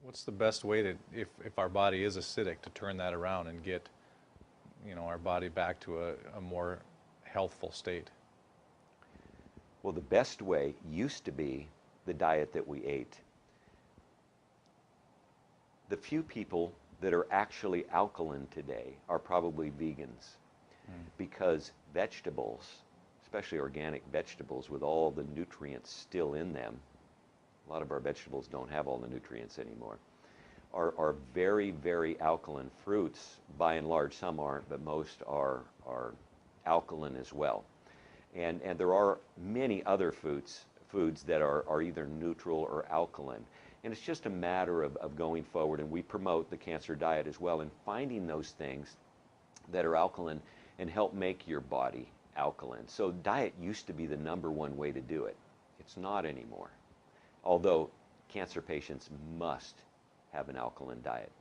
what's the best way to, if our body is acidic, to turn that around and get, our body back to a more healthful state? Well, the best way used to be the diet that we ate. The few people that are actually alkaline today are probably vegans, because vegetables, especially organic vegetables with all the nutrients still in them, a lot of our vegetables don't have all the nutrients anymore, are very, very alkaline. Fruits, by and large, some aren't, but most are alkaline as well. And there are many other foods that are either neutral or alkaline. And it's just a matter of going forward, and we promote the cancer diet as well, and finding those things that are alkaline and help make your body alkaline. So diet used to be the #1 way to do it. It's not anymore. Although cancer patients must have an alkaline diet.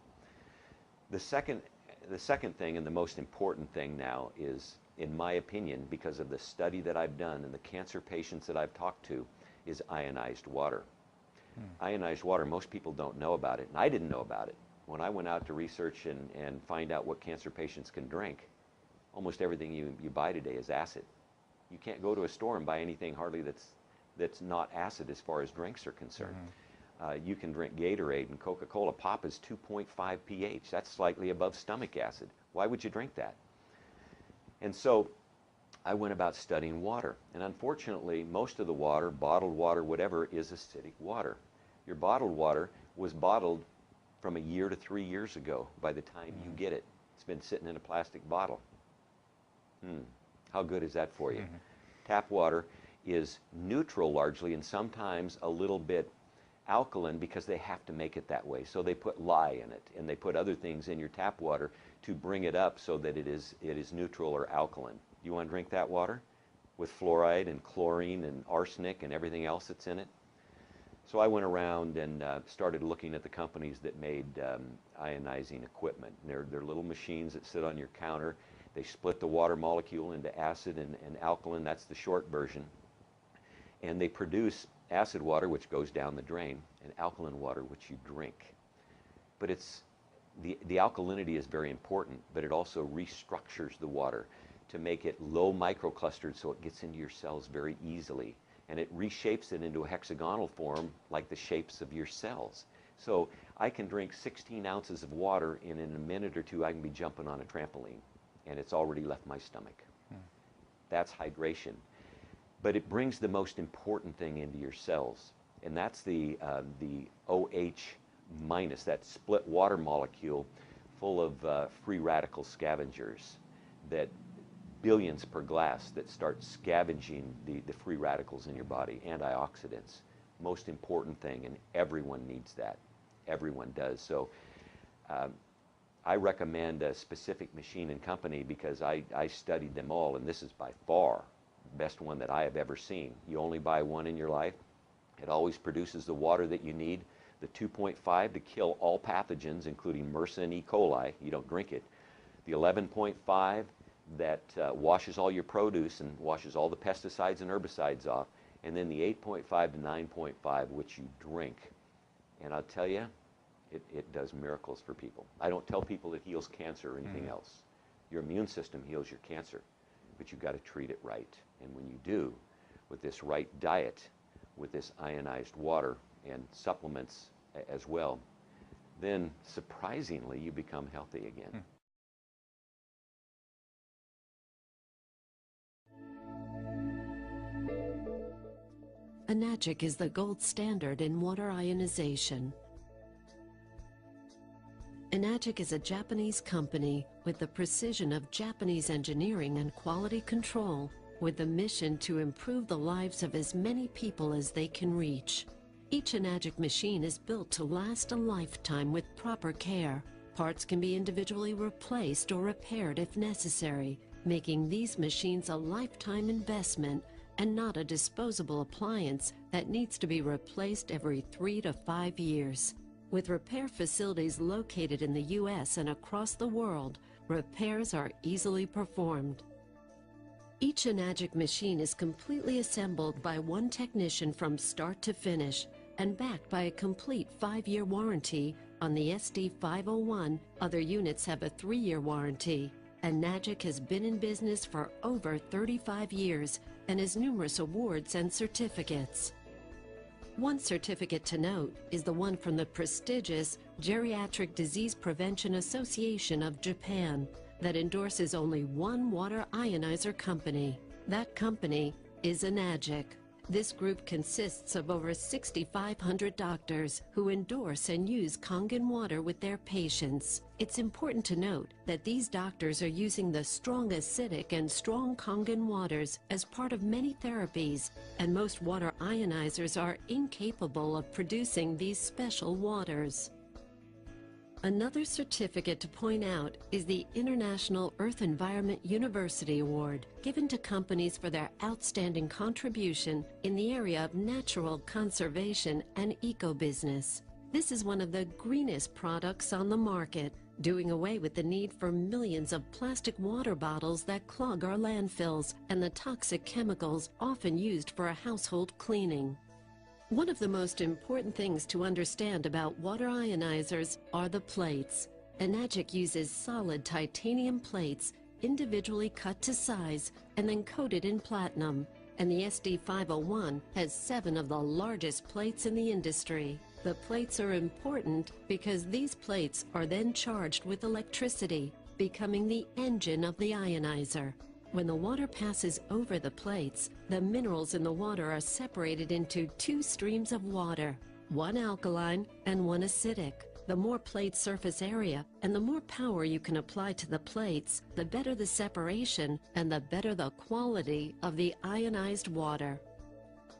The second thing, and the most important thing now, is, in my opinion, because of the study that I've done and the cancer patients that I've talked to, is ionized water. Ionized water, most people don't know about it, and I didn't know about it. When I went out to research and find out what cancer patients can drink, almost everything you buy today is acid. You can't go to a store and buy anything hardly that's not acid as far as drinks are concerned. You can drink Gatorade and Coca-Cola. Pop is 2.5 pH. That's slightly above stomach acid. Why would you drink that? And so I went about studying water. And unfortunately, most of the water, bottled water, whatever, is acidic water. Your bottled water was bottled from a year to 3 years ago by the time you get it. It's been sitting in a plastic bottle. How good is that for you? Tap water is neutral largely, and sometimes a little bit alkaline, because they have to make it that way. So they put lye in it, and they put other things in your tap water to bring it up so that it is neutral or alkaline. You want to drink that water with fluoride and chlorine and arsenic and everything else that's in it? So I went around and started looking at the companies that made ionizing equipment. And they're little machines that sit on your counter. They split the water molecule into acid and alkaline. That's the short version. And they produce acid water, which goes down the drain, and alkaline water, which you drink. But the alkalinity is very important, but it also restructures the water to make it low microclustered so it gets into your cells very easily. And it reshapes it into a hexagonal form like the shapes of your cells. So I can drink 16 ounces of water, and in a minute or two I can be jumping on a trampoline, and it's already left my stomach. That's hydration. But it brings the most important thing into your cells, and that's the OH minus, that split water molecule full of free radical scavengers, that billions per glass that start scavenging the free radicals in your body, antioxidants. Most important thing, and everyone needs that. Everyone does. So I recommend a specific machine and company because I studied them all, and this is by far the best one that I have ever seen. You only buy one in your life. It always produces the water that you need, the 2.5 to kill all pathogens, including MRSA and E. coli. You don't drink it. The 11.5 that washes all your produce and washes all the pesticides and herbicides off, and then the 8.5 to 9.5, which you drink. And I'll tell you, it does miracles for people. I don't tell people it heals cancer or anything else. Your immune system heals your cancer, but you've got to treat it right. And when you do, with this right diet, with this ionized water and supplements as well, then surprisingly you become healthy again. Enagic is the gold standard in water ionization. Enagic is a Japanese company with the precision of Japanese engineering and quality control, with the mission to improve the lives of as many people as they can reach. Each Enagic machine is built to last a lifetime with proper care. Parts can be individually replaced or repaired if necessary, making these machines a lifetime investment and not a disposable appliance that needs to be replaced every 3 to 5 years. With repair facilities located in the U.S. and across the world, repairs are easily performed. Each Enagic machine is completely assembled by one technician from start to finish, and backed by a complete 5-year warranty. On the SD501, other units have a 3-year warranty. Enagic has been in business for over 35 years and has numerous awards and certificates. One certificate to note is the one from the prestigious Geriatric Disease Prevention Association of Japan that endorses only one water ionizer company. That company is Enagic. This group consists of over 6,500 doctors who endorse and use Kangen water with their patients. It's important to note that these doctors are using the strong acidic and strong Kangen waters as part of many therapies, and most water ionizers are incapable of producing these special waters. Another certificate to point out is the International Earth Environment University Award, given to companies for their outstanding contribution in the area of natural conservation and eco-business. This is one of the greenest products on the market, doing away with the need for millions of plastic water bottles that clog our landfills and the toxic chemicals often used for a household cleaning. One of the most important things to understand about water ionizers are the plates. Enagic uses solid titanium plates individually cut to size and then coated in platinum, and the SD501 has 7 of the largest plates in the industry. The plates are important because these plates are then charged with electricity, becoming the engine of the ionizer. When the water passes over the plates, the minerals in the water are separated into 2 streams of water, one alkaline and one acidic. The more plate surface area and the more power you can apply to the plates, the better the separation and the better the quality of the ionized water.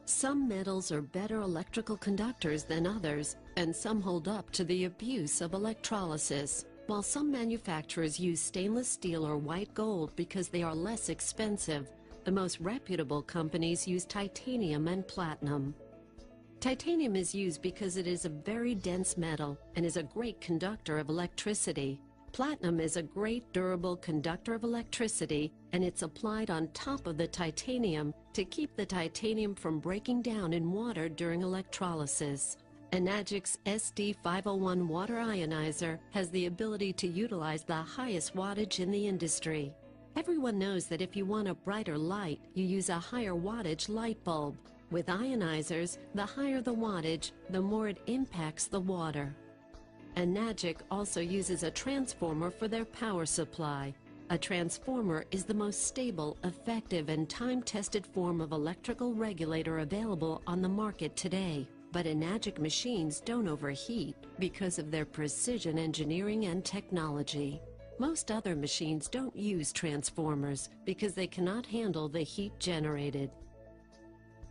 Some metals are better electrical conductors than others, and some hold up to the abuse of electrolysis. While some manufacturers use stainless steel or white gold because they are less expensive, the most reputable companies use titanium and platinum. Titanium is used because it is a very dense metal and is a great conductor of electricity. Platinum is a great durable conductor of electricity, and it's applied on top of the titanium to keep the titanium from breaking down in water during electrolysis. Enagic's SD501 water ionizer has the ability to utilize the highest wattage in the industry. Everyone knows that if you want a brighter light, you use a higher wattage light bulb. With ionizers, the higher the wattage, the more it impacts the water. Enagic also uses a transformer for their power supply. A transformer is the most stable, effective, and time-tested form of electrical regulator available on the market today. But Enagic machines don't overheat because of their precision engineering and technology. Most other machines don't use transformers because they cannot handle the heat generated.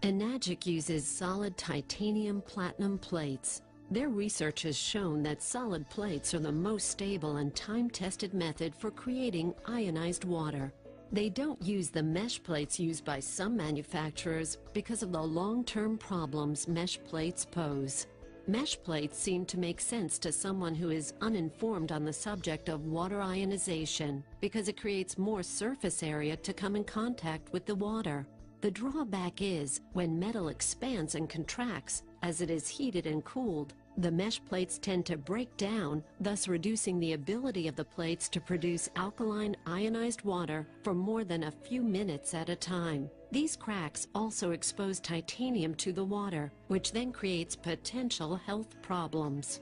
Enagic uses solid titanium platinum plates. Their research has shown that solid plates are the most stable and time-tested method for creating ionized water. They don't use the mesh plates used by some manufacturers because of the long-term problems mesh plates pose. Mesh plates seem to make sense to someone who is uninformed on the subject of water ionization because it creates more surface area to come in contact with the water. The drawback is when metal expands and contracts as it is heated and cooled, the mesh plates tend to break down, thus reducing the ability of the plates to produce alkaline ionized water for more than a few minutes at a time. These cracks also expose titanium to the water, which then creates potential health problems.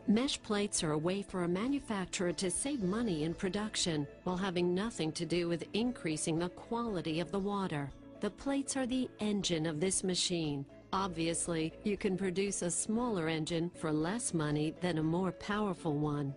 Mesh plates are a way for a manufacturer to save money in production while having nothing to do with increasing the quality of the water. The plates are the engine of this machine. Obviously, you can produce a smaller engine for less money than a more powerful one.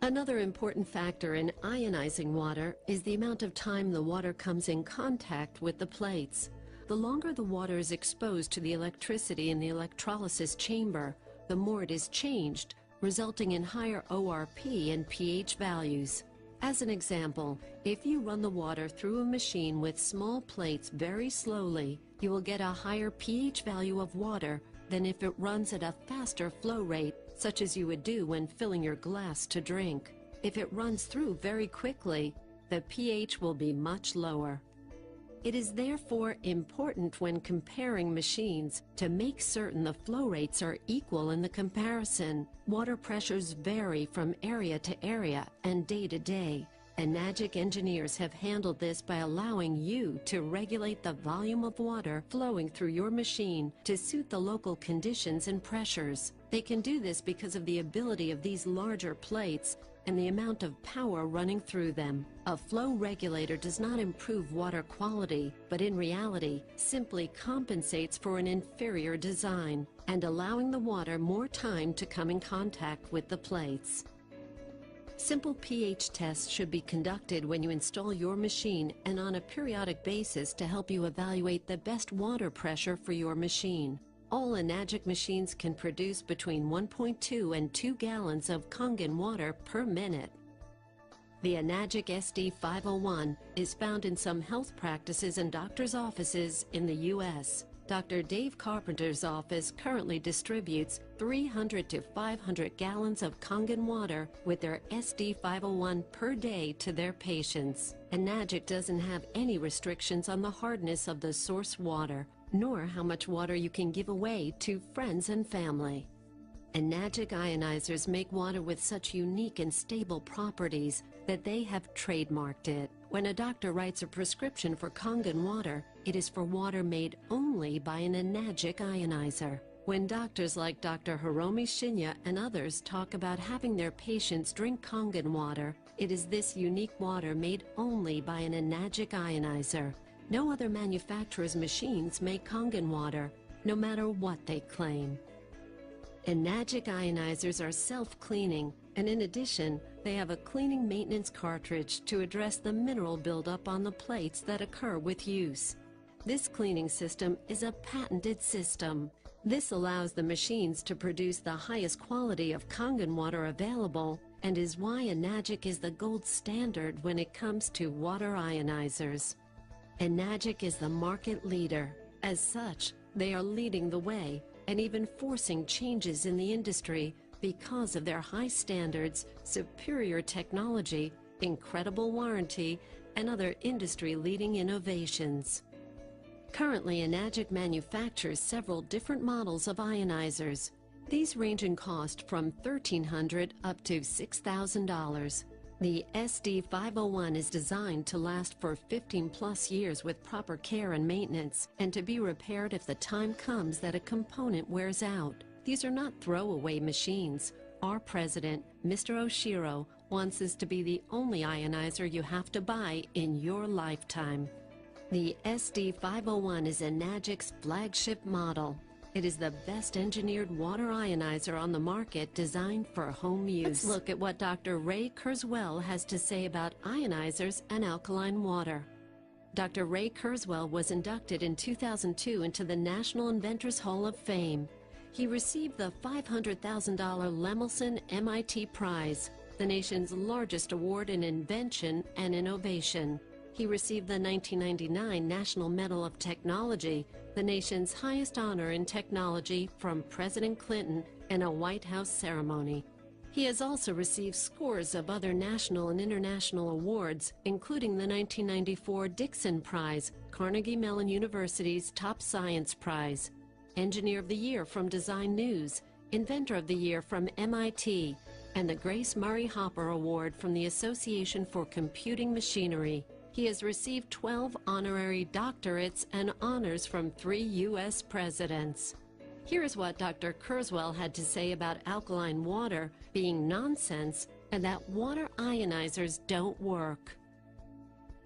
Another important factor in ionizing water is the amount of time the water comes in contact with the plates. The longer the water is exposed to the electricity in the electrolysis chamber, the more it is changed, resulting in higher ORP and pH values. As an example, if you run the water through a machine with small plates very slowly, you will get a higher pH value of water than if it runs at a faster flow rate, such as you would do when filling your glass to drink. If it runs through very quickly, the pH will be much lower. It is therefore important when comparing machines to make certain the flow rates are equal in the comparison. Water pressures vary from area to area and day to day. Enagic engineers have handled this by allowing you to regulate the volume of water flowing through your machine to suit the local conditions and pressures. They can do this because of the ability of these larger plates and the amount of power running through them. A flow regulator does not improve water quality, but in reality simply compensates for an inferior design and allowing the water more time to come in contact with the plates. Simple pH tests should be conducted when you install your machine and on a periodic basis to help you evaluate the best water pressure for your machine. All Enagic machines can produce between 1.2 and 2 gallons of Kangen water per minute. The Enagic SD501 is found in some health practices and doctors' offices in the U.S. Dr. Dave Carpenter's office currently distributes 300 to 500 gallons of Kangen water with their SD501 per day to their patients. Enagic doesn't have any restrictions on the hardness of the source water, nor how much water you can give away to friends and family. Enagic ionizers make water with such unique and stable properties that they have trademarked it. When a doctor writes a prescription for Kangen water, it is for water made only by an Enagic ionizer. When doctors like Dr. Hiromi Shinya and others talk about having their patients drink Kangen water, it is this unique water made only by an Enagic ionizer. No other manufacturer's machines make Kangen water, no matter what they claim. Enagic ionizers are self-cleaning, and in addition, they have a cleaning maintenance cartridge to address the mineral buildup on the plates that occur with use. This cleaning system is a patented system. This allows the machines to produce the highest quality of Kangen water available and is why Enagic is the gold standard when it comes to water ionizers. Enagic is the market leader. As such, they are leading the way and even forcing changes in the industry because of their high standards, superior technology, incredible warranty, and other industry-leading innovations. Currently, Enagic manufactures several different models of ionizers. These range in cost from $1,300 up to $6,000. The SD501 is designed to last for 15+ years with proper care and maintenance, and to be repaired if the time comes that a component wears out. These are not throwaway machines. Our president, Mr. Oshiro, wants this to be the only ionizer you have to buy in your lifetime. The SD501 is Enagic's flagship model. It is the best engineered water ionizer on the market, designed for home use. Let's look at what Dr. Ray Kurzweil has to say about ionizers and alkaline water. Dr. Ray Kurzweil was inducted in 2002 into the National Inventors Hall of Fame. He received the $500,000 Lemelson MIT Prize, the nation's largest award in invention and innovation. He received the 1999 National Medal of Technology, the nation's highest honor in technology, from President Clinton in a White House ceremony. He has also received scores of other national and international awards, including the 1994 Dickson Prize, Carnegie Mellon University's Top Science Prize, Engineer of the Year from Design News, Inventor of the Year from MIT, and the Grace Murray Hopper Award from the Association for Computing Machinery. He has received 12 honorary doctorates and honors from 3 U.S. presidents. Here is what Dr. Kurzweil had to say about alkaline water being nonsense and that water ionizers don't work.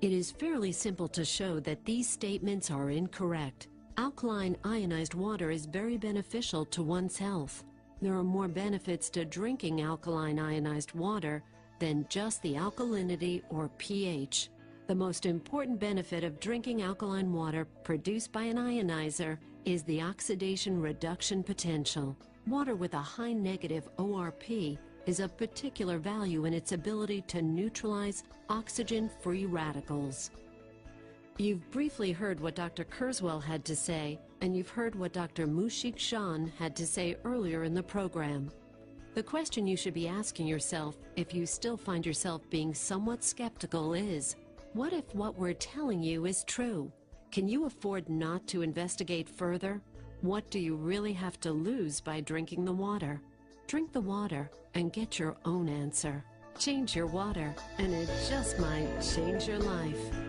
It is fairly simple to show that these statements are incorrect. Alkaline ionized water is very beneficial to one's health. There are more benefits to drinking alkaline ionized water than just the alkalinity or pH. The most important benefit of drinking alkaline water produced by an ionizer is the oxidation reduction potential. Water with a high negative ORP is of particular value in its ability to neutralize oxygen-free radicals. You've briefly heard what Dr. Kurzweil had to say, and you've heard what Dr. Mushik Shan had to say earlier in the program. The question you should be asking yourself, if you still find yourself being somewhat skeptical, is, what if what we're telling you is true? Can you afford not to investigate further? What do you really have to lose by drinking the water? Drink the water and get your own answer. Change your water, and it just might change your life.